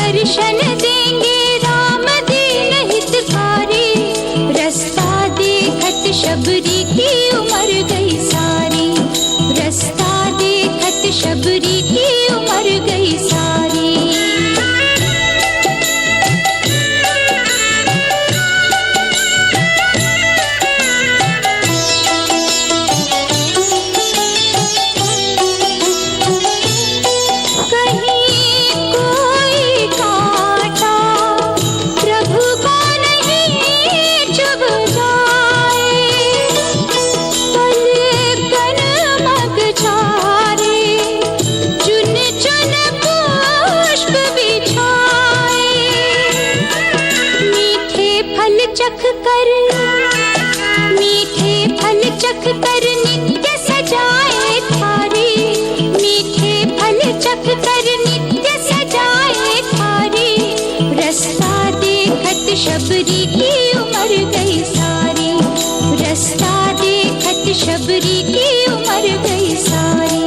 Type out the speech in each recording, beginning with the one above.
दर्शन देंगे राम दीन हितकारी, रास्ता देखत शबरी की उम्र गई सारी, रास्ता देखत शबरी की उम्र गई सारी। मीठे फल चख कर नित्य सजाए थारी, मीठे फल चख कर नित्य सजाए थारी, रास्ता देखत शबरी की उम्र गई सारी, रास्ता देखत शबरी की उम्र गई सारी।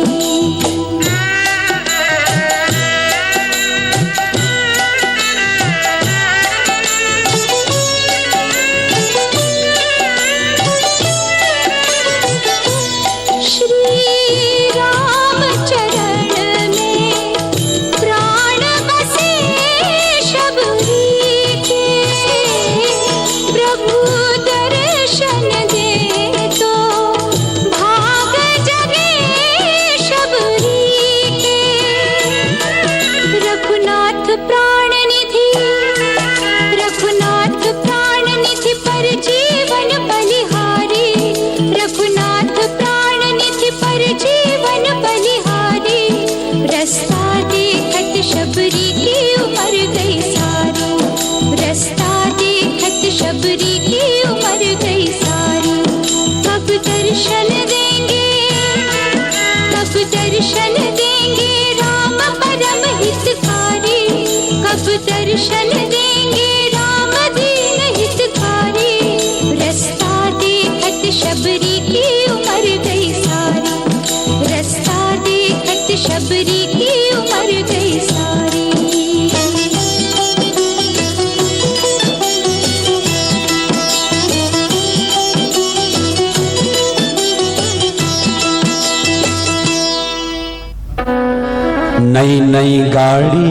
दर्शन देंगे राम दीन हितकारी, रास्ता देखत शबरी की उम्र गई सारी, रास्ता देखत शबरी की उम्र गई सारी। नई नई गाड़ी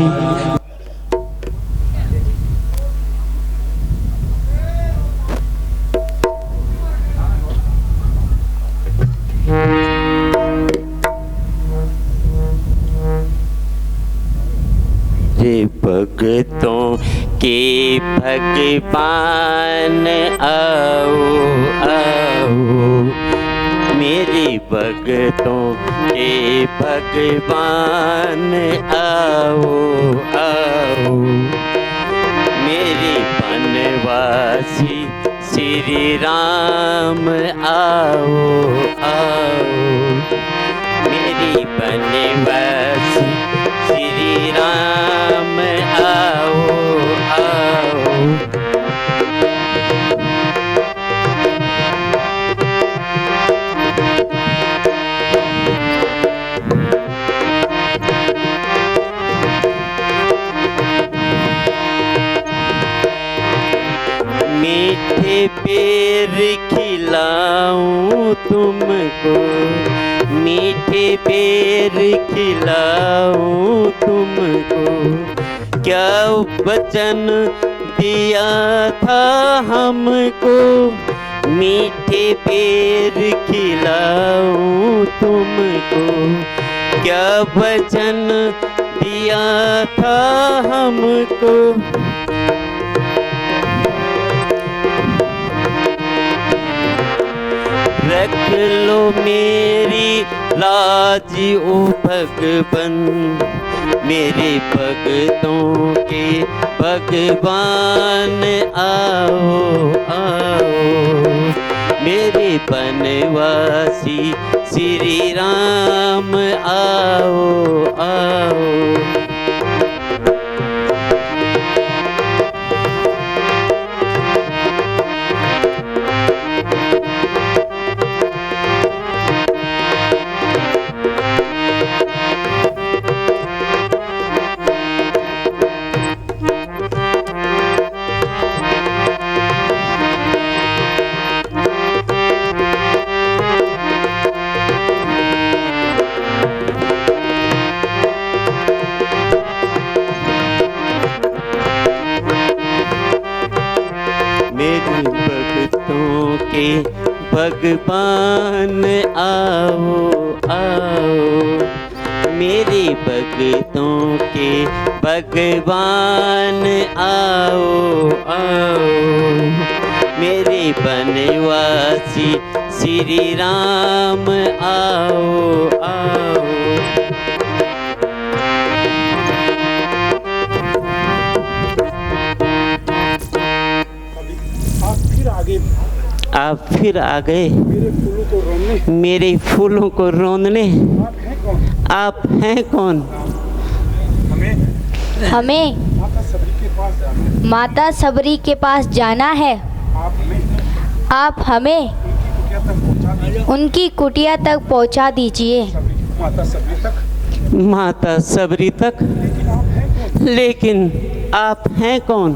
भक्तों के भगवान आओ आओ, मेरे भक्तों के भगवान आओ आओ, मेरे बनवासी श्री राम आओ आओ, मेरी बनवासी श्री राम आओ आओ। मीठे पेड़ खिलाऊं तुमको, मीठे पेड़ खिलाऊं तुमको, क्या वचन दिया था हमको, मीठे पेड़ खिलाऊं तुमको, क्या वचन दिया था हमको। रख लो मेरी लाज ओ भगवन, मेरे भक्तों के भगवान आओ आओ, मेरे बनवासी श्री राम आओ आओ। के भगवान आओ आओ, मेरे भक्तों के भगवान आओ आओ, मेरे बनवासी श्री राम आओ आओ। आप फिर आ गए मेरे फूलों को रोंदने। आप हैं कौन? हमें माता सबरी के पास जाना है। आप हमें उनकी कुटिया तक पहुंचा दीजिए। माता सबरी तक? लेकिन आप हैं कौन?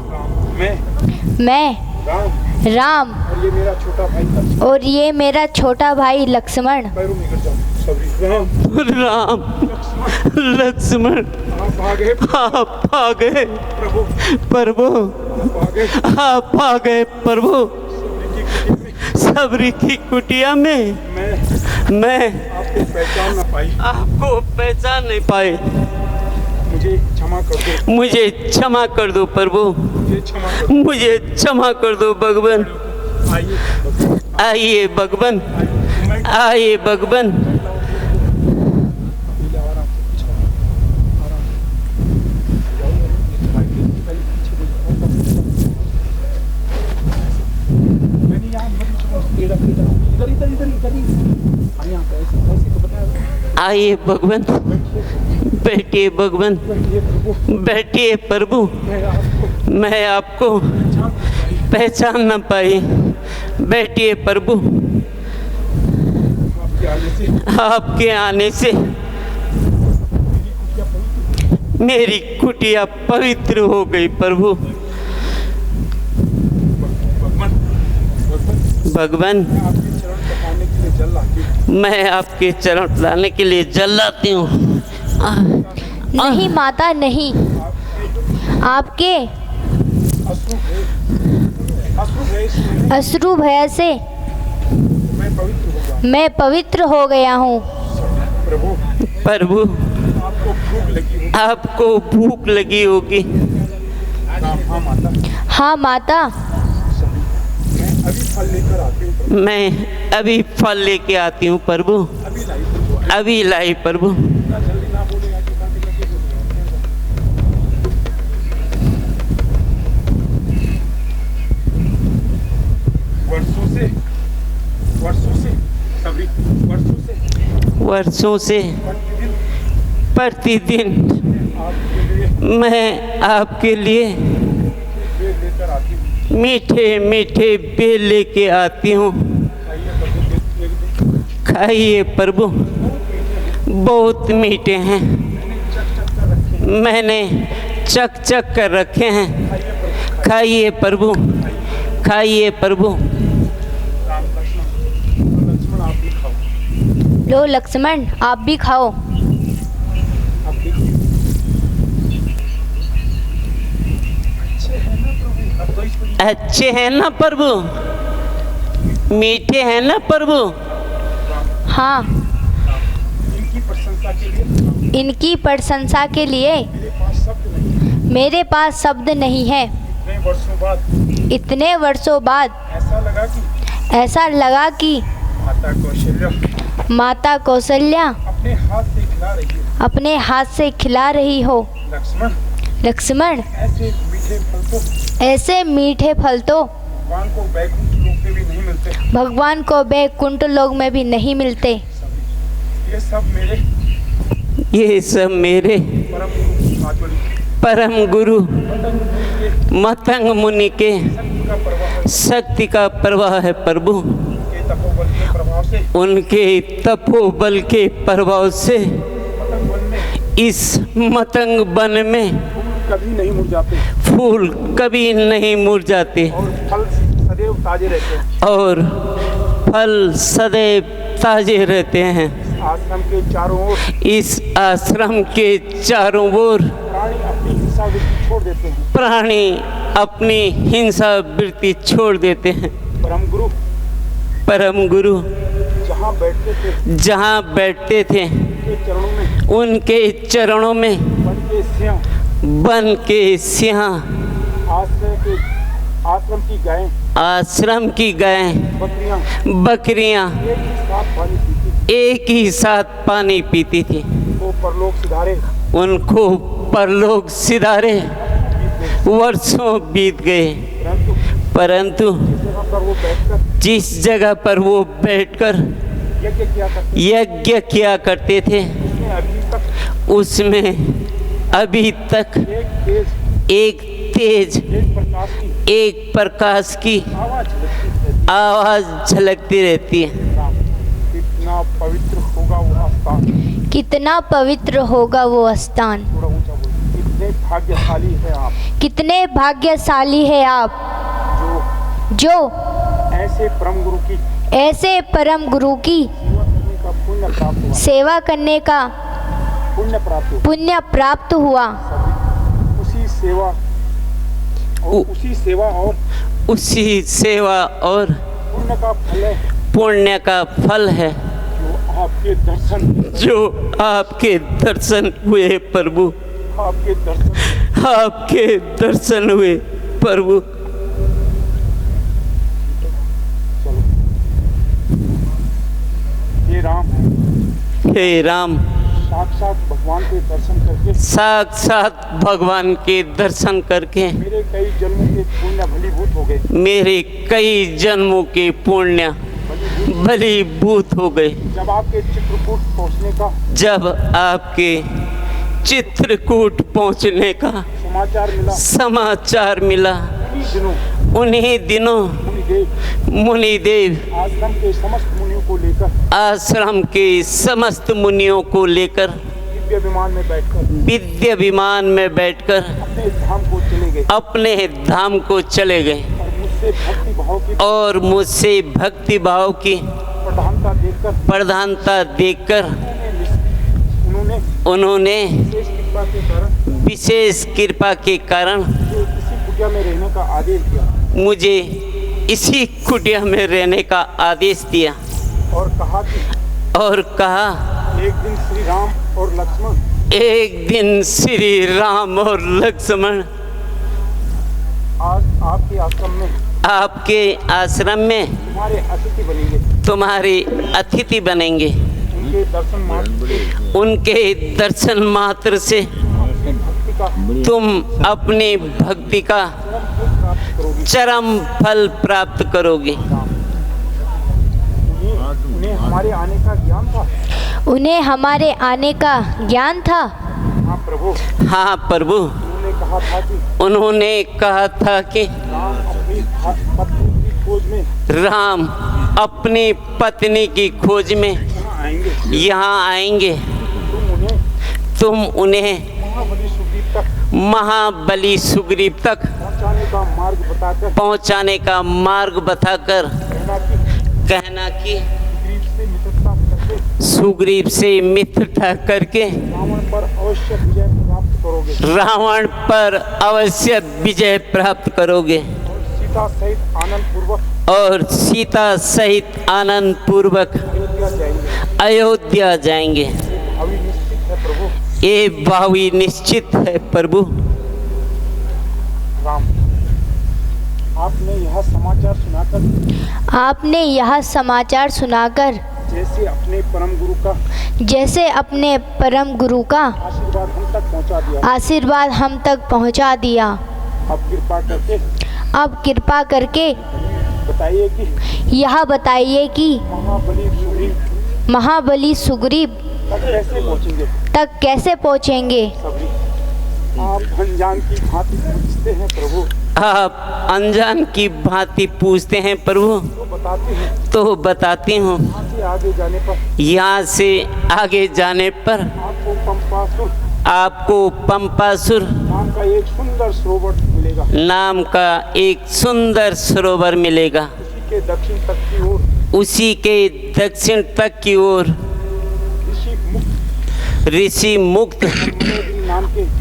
मैं राम और ये मेरा छोटा भाई लक्ष्मण। राम लक्ष्मण आप आ गए प्रभु, आप आ गए प्रभु। सबरी की कुटिया में मैं आपको पहचान नहीं पाए। मुझे क्षमा कर दो प्रभु, मुझे क्षमा कर दो भगवान। आइए भगवान, आइए भगवान। आइए भगवान, बैठिए भगवान, बैठिए प्रभु। मैं आपको पहचान न पाई। बैठिए प्रभु। आपके आने से मेरी कुटिया पवित्र हो गई प्रभु। भगवान, मैं आपके चरण लाने के लिए जल लाती हूँ। नहीं माता नहीं, आपके अश्रु भय से मैं पवित्र हो गया हूँ। प्रभु, आपको भूख लगी होगी। हाँ माता, मैं अभी फल लेके आती हूँ प्रभु। अभी लाई प्रभु। वर्षों से प्रतिदिन मैं आपके लिए मीठे मीठे बेल लेके आती हूँ। खाइए प्रभु, बहुत मीठे हैं। मैंने चक चक कर रखे हैं। खाइए प्रभु, खाइए प्रभु। लो लक्ष्मण, आप भी खाओ। अच्छे हैं ना प्रभु? मीठे हैं ना प्रभु? हाँ, इनकी प्रशंसा के लिए मेरे पास शब्द नहीं है। इतने वर्षों बाद ऐसा लगा कि माता कौशल्या अपने हाथ से खिला रही हो। लक्ष्मण, ऐसे मीठे फल तो भगवान को बैकुंठ लोक में भी नहीं मिलते। ये सब मेरे परम गुरु मतंग मुनि के शक्ति का प्रवाह है प्रभु। उनके तपोबल के प्रभाव से इस मतंग वन में कभी नहीं मुरझाते, फूल कभी नहीं मुरझाते और फल सदैव ताजे रहते हैं। आश्रम के चारों ओर, इस आश्रम के चारों ओर प्राणी अपनी हिंसा वृत्ति छोड़ देते हैं। प्राणी अपनी हिंसा वृत्ति छोड़ देते हैं। परम गुरु जहाँ बैठते थे जहाँ बैठते थे के चरणों में उनके चरणों में बन के सिंह बन के सिंह आश्रम की गायें आश्रम की गायें बकरियां एक ही साथ पानी पीती थी वो परलोक सिधारे उनको परलोक सिधारे वर्षों बीत गए, परंतु जगह पर वो बैठकर जिस जगह पर वो बैठकर यज्ञ किया करते थे उसमें अभी तक एक तेज एक प्रकाश की आवाज झलकती रहती है। कितना पवित्र होगा वो स्थान, कितना पवित्र होगा वो स्थान। थोड़ा ऊंचा बोलो। कितने भाग्यशाली है आप, कितने भाग्यशाली है आप जो ऐसे परम गुरु की सेवा करने का पुण्य प्राप्त हुआ। उसी सेवा और पुण्य का फल है जो आपके दर्शन हुए प्रभु, आपके दर्शन हुए प्रभु। हे राम साक्षात भगवान के दर्शन करके मेरे कई जन्मों के पुण्य भलीभूत हो गए। जब आपके चित्रकूट पहुंचने का समाचार मिला उन्हीं दिनों मुनिदेव आश्रम के समस्त मुनियों को लेकर दिव्य विमान में बैठकर अपने धाम को चले गए और मुझसे भक्ति भाव की प्रधानता देखकर उन्होंने विशेष कृपा के कारण मुझे इसी कुटिया में रहने का आदेश दिया और कहा एक दिन श्री राम और लक्ष्मण आपके आश्रम में तुम्हारे अतिथि बनेंगे। उनके दर्शन मात्र से तुम अपनी भक्ति का चरम फल प्राप्त करोगे। उन्हें हमारे आने का ज्ञान था। हाँ प्रभु। उन्होंने कहा था कि राम अपनी पत्नी की खोज में यहाँ आएंगे। तुम उन्हें महाबली सुग्रीव तक पहुँचाने का मार्ग बताकर कहना कि सुग्रीव से मित्रता करके रावण पर अवश्य विजय प्राप्त करोगे और सीता सहित आनंद पूर्वक अयोध्या जाएंगे। ये भावी निश्चित है प्रभु। आपने यह समाचार सुनाकर जैसे अपने परम गुरु का आशीर्वाद हम तक पहुंचा दिया। अब कृपा करके यह बताइए कि महाबली सुग्रीव तक कैसे पहुंचेंगे। आप अनजान की भांति पूछते हैं प्रभु। आप अनजान की भांति पूछते हैं प्रभु तो बताती हूँ। यहाँ से आगे जाने पर आपको पंपासुर नाम का एक सुंदर सरोवर मिलेगा। उसी के दक्षिण तक की ओर ऋषि मुक्त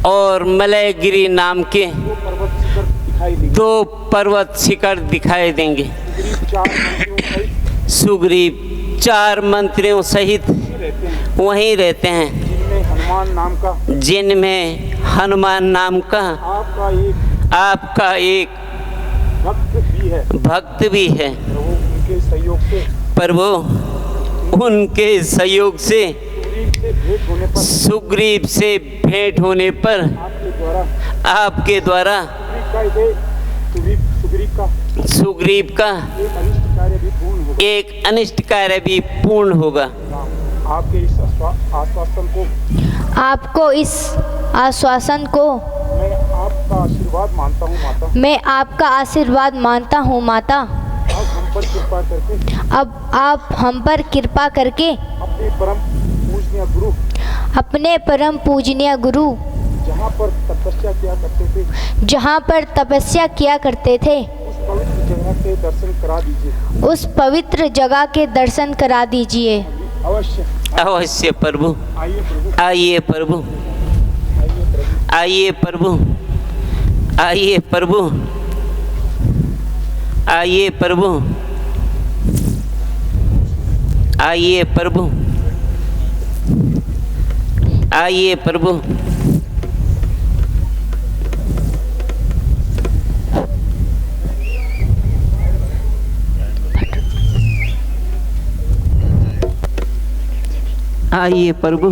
और मलयगिरी नाम के दो पर्वत शिखर दिखाई देंगे। सुग्रीव 4 मंत्रियों सहित वहीं रहते हैं, जिनमें हनुमान नाम का आपका एक भक्त भी है। प्रभु उनके सहयोग से सुग्रीव से भेंट होने पर आपके द्वारा सुग्रीव का एक अनिष्ट कार्य भी पूर्ण होगा। आपको इस आश्वासन को मैं आपका आशीर्वाद मानता हूँ माता। अब आप हम पर कृपा करके अपने परम पूजनीय गुरु जहाँ पर तपस्या किया करते थे उस पवित्र जगह के दर्शन करा दीजिए। अवश्य प्रभु। आइए प्रभु, आइए प्रभु, आइए प्रभु, आइए प्रभु, आइए प्रभु, आइए प्रभु। आइए प्रभु।